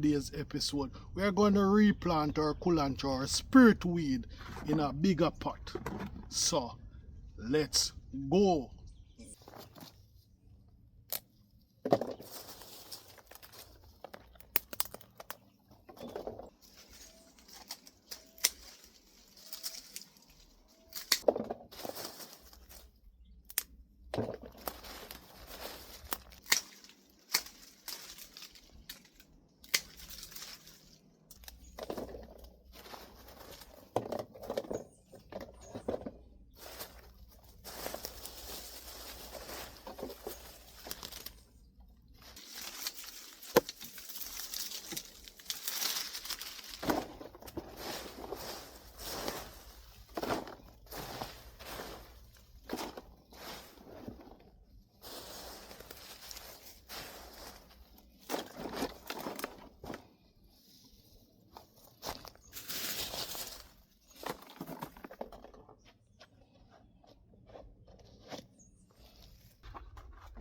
today's episode, we are going to replant our culantro or spirit weed in a bigger pot. So let's go.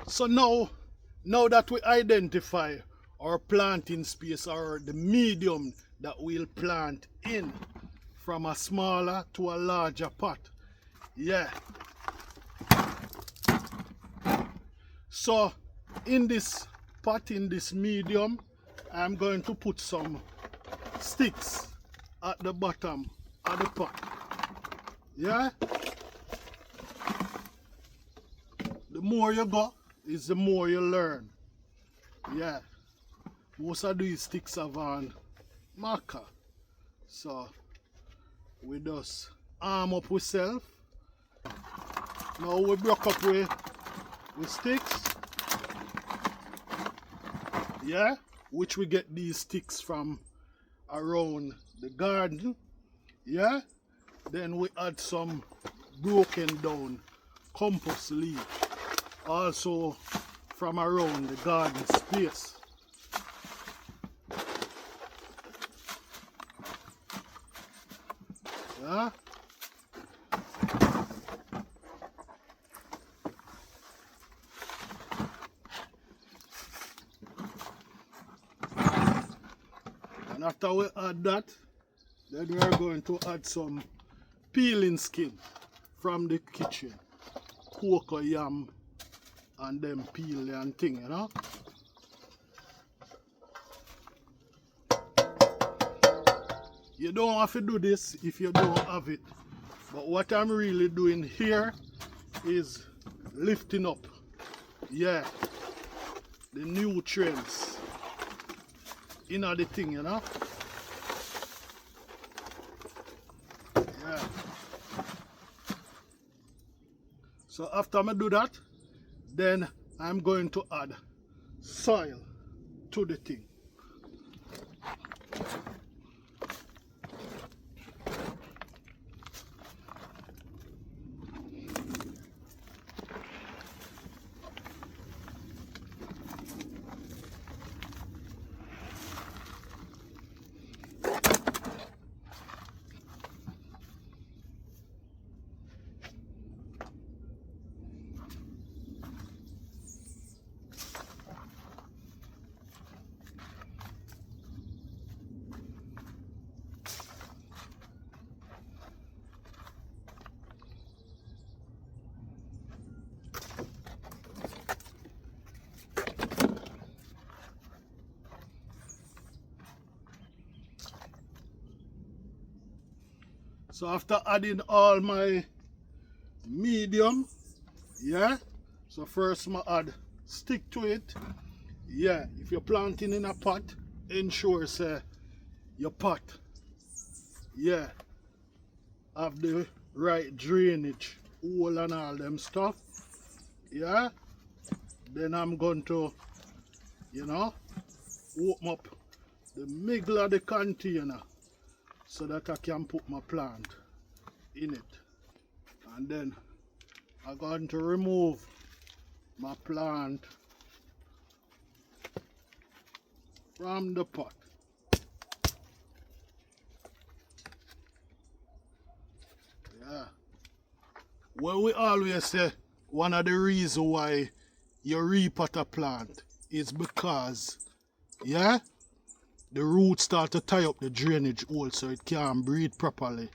So now that we identify our planting space or the medium that we'll plant in, from a smaller to a larger pot, yeah. So in this pot, in this medium, I'm going to put some sticks at the bottom of the pot, yeah. The more you go is the more you learn. Yeah. Most of these sticks have on marker. So we just arm up ourselves. Now we broke up with sticks. Yeah. Which we get these sticks from around the garden. Yeah. Then we add some broken down compost leaf. Also from around the garden space. Yeah. And after we add that, then we are going to add some peeling skin from the kitchen. Cocoa yam and them peel and thing, you know. You don't have to do this if you don't have it. But what I'm really doing here is lifting up, yeah, the nutrients in the thing, you know. Yeah. So after I do that, then I'm going to add soil to the thing. So after adding all my medium, yeah, so first I add stick to it. Yeah, if you're planting in a pot, ensure say your pot, yeah, have the right drainage, hole and all them stuff. Yeah, then I'm going to, you know, open up the middle of the container so that I can put my plant in it. And then I'm going to remove my plant from the pot. Yeah. Well, we always say one of the reasons why you repot a plant is because, yeah, the roots start to tie up the drainage hole so it can't breathe properly.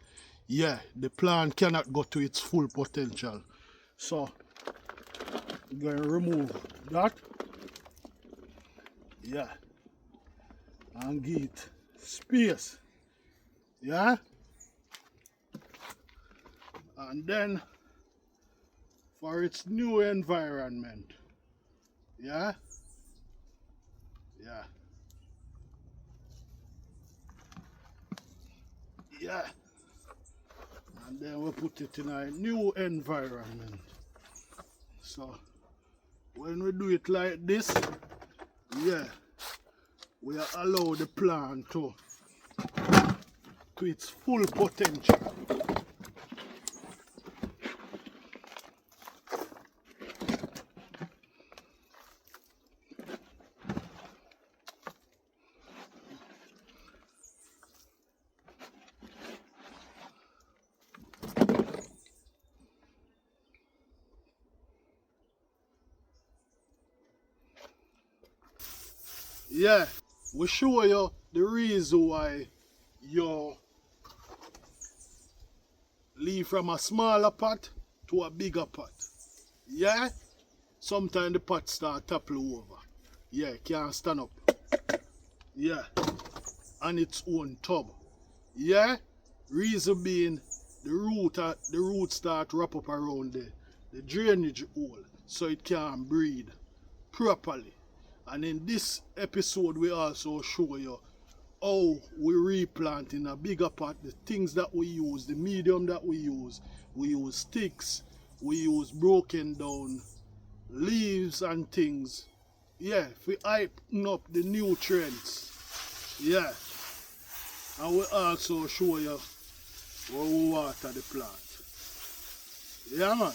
Yeah, the plant cannot go to its full potential. So, we're going to remove that. Yeah. And give it space. Yeah. And then, for its new environment. Yeah. Yeah. Yeah. And then we put it in a new environment. So when we do it like this, yeah, we allow the plant to its full potential. Yeah, we show you the reason why you leave from a smaller pot to a bigger pot. Yeah, sometimes the pot start topple over. Yeah, can't stand up. Yeah, on its own tub. Yeah, reason being the root start wrap up around the drainage hole so it can breathe properly. And in this episode we also show you how we replant in a bigger pot, the things that we use, the medium that we use sticks, we use broken down leaves and things. Yeah, we hypen up the nutrients. Yeah. And we also show you how we water the plant. Yeah, man.